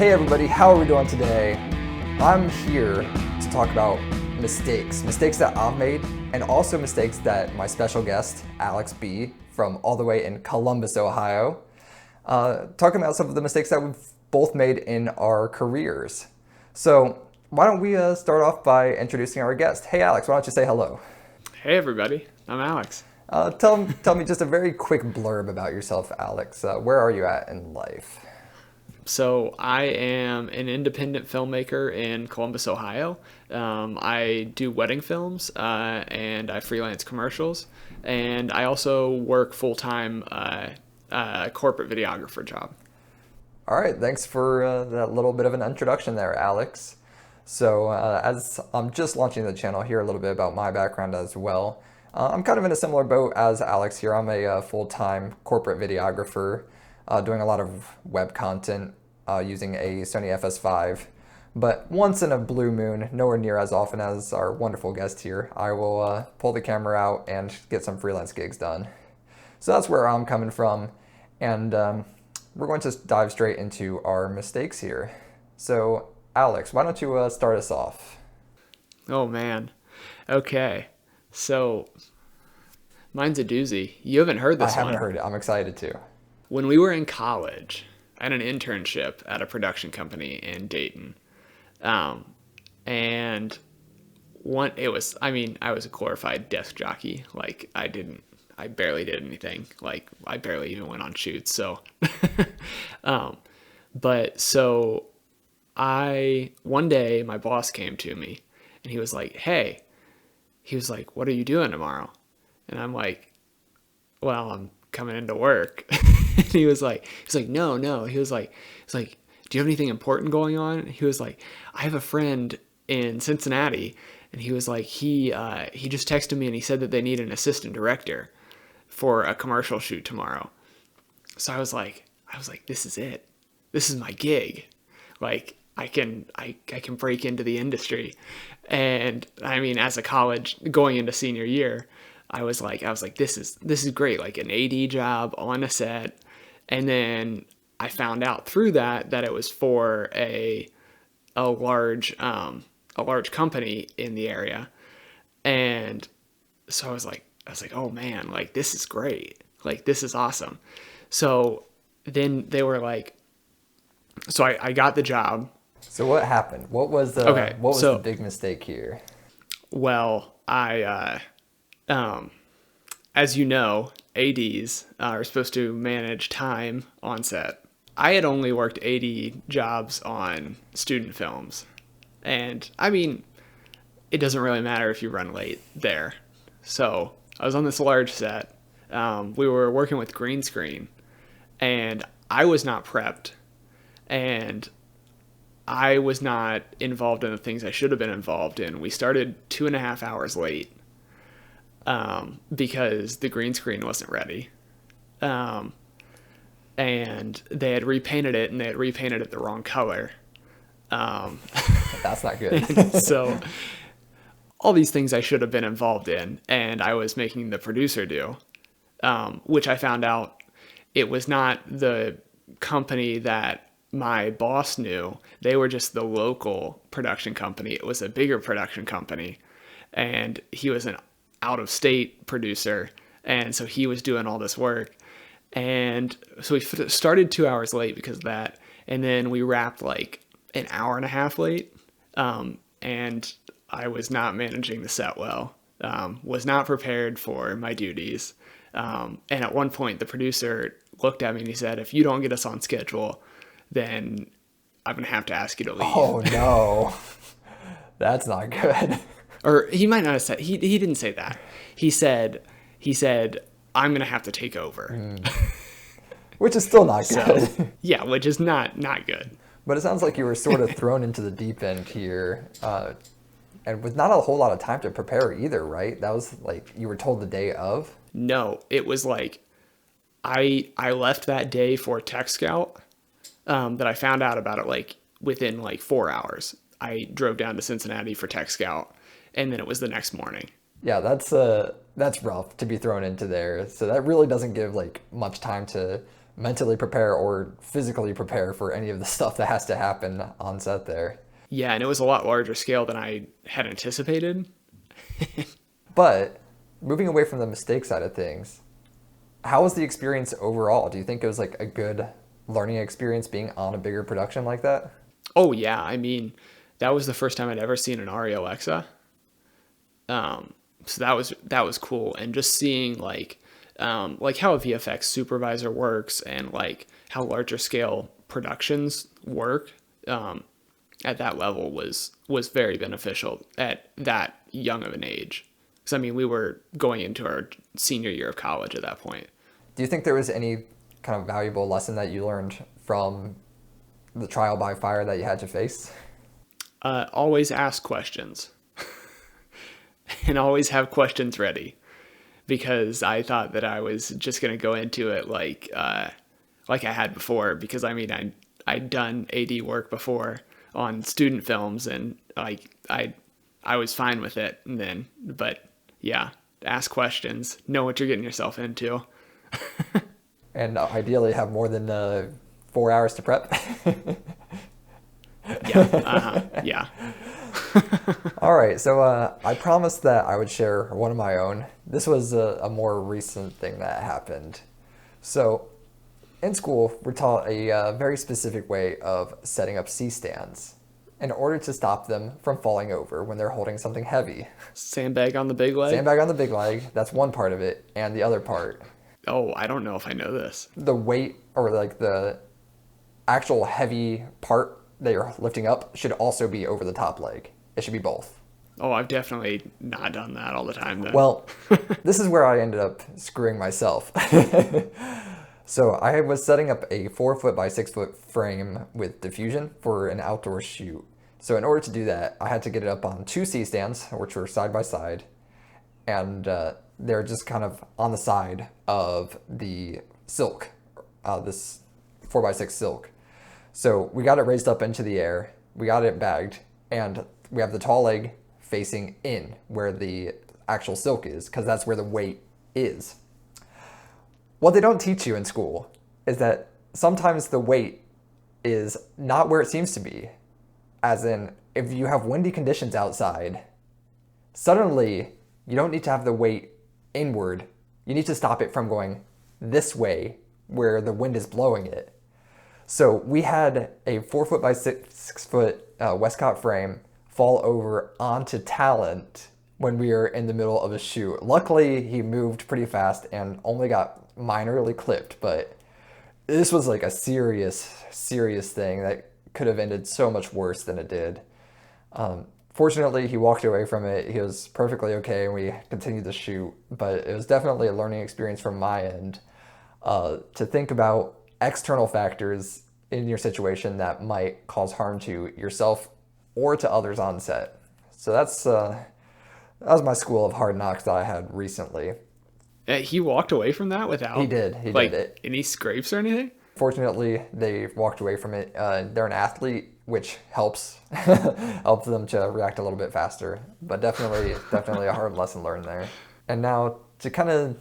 Hey everybody, how are we doing today? I'm here to talk about mistakes that I've made, and also mistakes that my special guest, Alex B, from all the way in Columbus, Ohio, talking about some of the mistakes that we've both made in our careers. So why don't we start off by introducing our guest. Hey Alex, why don't you say hello? Hey everybody, I'm Alex. Tell me just a very quick blurb about yourself, Alex. Where are you at in life? So I am an independent filmmaker in Columbus, Ohio. I do wedding films and I freelance commercials, and I also work full-time corporate videographer job. All right, thanks for that little bit of an introduction there, Alex. So, as I'm just launching the channel, here a little bit about my background as well. I'm kind of in a similar boat as Alex here. I'm a full-time corporate videographer, doing a lot of web content using a Sony FS5. But once in a blue moon, nowhere near as often as our wonderful guest here, I will pull the camera out and get some freelance gigs done. So that's where I'm coming from, and we're going to dive straight into our mistakes here. So, Alex, why don't you start us off? Oh man. Okay. So mine's a doozy. You haven't heard I this haven't one. heard it. I'm excited to. When we were in college, I had an internship at a production company in Dayton. And I was a glorified desk jockey. Like I barely did anything. Like I barely even went on shoots. So, but so one day my boss came to me and he was like, "Hey," he was like, "what are you doing tomorrow?" And I'm like, "Well, I'm coming into work." And he's like, no. He's like, "Do you have anything important going on?" And he was like, "I have a friend in Cincinnati." And he was like, he just texted me and he said that they need an assistant director for a commercial shoot tomorrow. So I was like, this is it. This is my gig. Like I can break into the industry. And I mean, as a college going into senior year, I was like, this is great. Like an AD job on a set. And then I found out through that it was for a large company in the area. And so I was like, oh man, like this is great. Like this is awesome. So then they were like, so I got the job. So what happened? Okay. What was the So, big mistake here? well, as you know, ADs are supposed to manage time on set. I had only worked AD jobs on student films. And I mean, it doesn't really matter if you run late there. So I was on this large set. We were working with green screen, and I was not prepped, and I was not involved in the things I should have been involved in. We started 2.5 hours late because the green screen wasn't ready. And they had repainted it, and they had repainted it the wrong color. That's not good. So all these things I should have been involved in, and I was making the producer do, which I found out it was not the company that my boss knew. They were just the local production company. It was a bigger production company, and he was an out-of-state producer, and so he was doing all this work. And so we started 2 hours late because of that, and then we wrapped like an hour and a half late, and I was not managing the set well, was not prepared for my duties. And at one point, the producer looked at me and he said, "If you don't get us on schedule, then I'm going to have to ask you to leave." Oh no, that's not good. Or he might not have said, he didn't say that. He said, "I'm going to have to take over." Which is still not good. So, yeah, which is not good. But it sounds like you were sort of thrown into the deep end here, and with not a whole lot of time to prepare either, right? That was like you were told the day of. No, it was like I left that day for Tech Scout, that I found out about it like within like 4 hours. I drove down to Cincinnati for Tech Scout, and then it was the next morning. Yeah, that's rough to be thrown into there. So that really doesn't give like much time to mentally prepare or physically prepare for any of the stuff that has to happen on set there. Yeah, and it was a lot larger scale than I had anticipated. But moving away from the mistake side of things, how was the experience overall? Do you think it was like a good learning experience being on a bigger production like that? Oh yeah, I mean, that was the first time I'd ever seen an ARRI Alexa. So that was cool, and just seeing like how a VFX supervisor works and like how larger scale productions work at that level was very beneficial at that young of an age. Because I mean, we were going into our senior year of college at that point. Do you think there was any kind of valuable lesson that you learned from the trial by fire that you had to face? Always ask questions and always have questions ready, because I thought that I was just going to go into it like I had before, because I mean, I'd done AD work before on student films, and I was fine with it. And then, but yeah, ask questions, know what you're getting yourself into. And ideally have more than 4 hours to prep. Yeah. All right, so I promised that I would share one of my own. This was a more recent thing that happened. So in school, we're taught a very specific way of setting up C-stands in order to stop them from falling over when they're holding something heavy. Sandbag on the big leg. Sandbag on the big leg, that's one part of it. And the other part, Oh, I don't know if I know this. the weight or like the actual heavy part that you're lifting up should also be over the top leg. It should be both. Oh, I've definitely not done that all the time then. Well, this is where I ended up screwing myself. So I was setting up a 4 foot by 6 foot frame with diffusion for an outdoor shoot. So in order to do that, I had to get it up on two C-stands, which were side by side, and they're just kind of on the side of the silk, this 4x6 silk. So we got it raised up into the air, we got it bagged, and we have the tall leg facing in where the actual silk is, because that's where the weight is. What they don't teach you in school is that sometimes the weight is not where it seems to be. As in, if you have windy conditions outside, suddenly you don't need to have the weight inward. You need to stop it from going this way where the wind is blowing it. So we had a 4 foot by 6 foot Westcott frame fall over onto Talent when we were in the middle of a shoot. Luckily, he moved pretty fast and only got minorly clipped, but this was like a serious thing that could have ended so much worse than it did. Fortunately, he walked away from it. He was perfectly okay, and we continued to shoot, but it was definitely a learning experience from my end to think about external factors in your situation that might cause harm to yourself or to others on set. So that was my school of hard knocks that I had recently. He walked away from that without He did it. Any scrapes or anything? Fortunately, they walked away from it. They're an athlete, which helps them to react a little bit faster. But definitely a hard lesson learned there. And now to kind of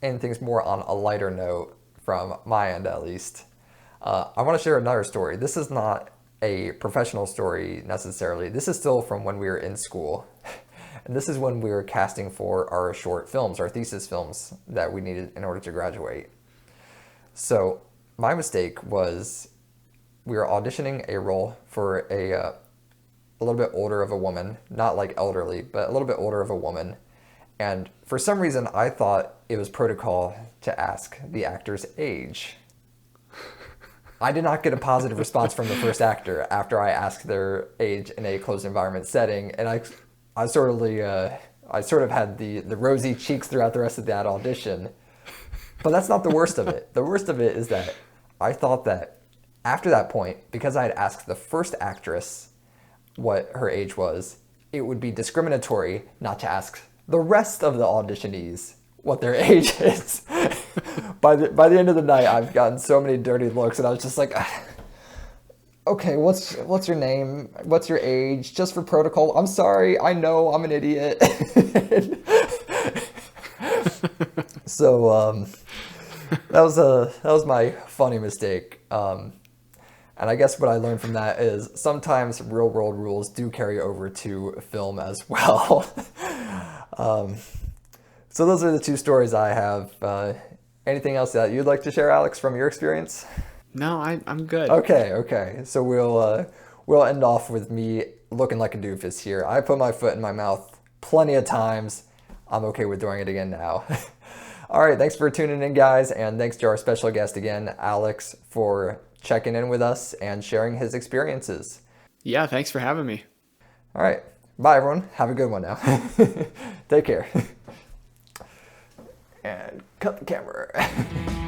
end things more on a lighter note, from my end at least, I want to share another story. This is not a professional story necessarily. This is still from when we were in school. And this is when we were casting for our short films, our thesis films that we needed in order to graduate. So my mistake was we were auditioning a role for a little bit older of a woman, not like elderly, but a little bit older of a woman. And for some reason, I thought it was protocol to ask the actor's age. I did not get a positive response from the first actor after I asked their age in a closed environment setting, and I sort of had the rosy cheeks throughout the rest of that audition. But that's not the worst of it. The worst of it is that I thought that after that point, because I had asked the first actress what her age was, it would be discriminatory not to ask the rest of the auditionees what their age is. By the end of the night, I've gotten so many dirty looks, and I was just like, okay, what's your name? What's your age? Just for protocol. I'm sorry. I know I'm an idiot. So that was my funny mistake. And I guess what I learned from that is sometimes real world rules do carry over to film as well. um, so those are the two stories I have. Anything else that you'd like to share, Alex, from your experience? No, I'm good. Okay. So we'll end off with me looking like a doofus here. I put my foot in my mouth plenty of times. I'm okay with doing it again now. All right, thanks for tuning in, guys, and thanks to our special guest again, Alex, for checking in with us and sharing his experiences. Yeah, thanks for having me. All right, bye, everyone. Have a good one now. Take care. And cut the camera.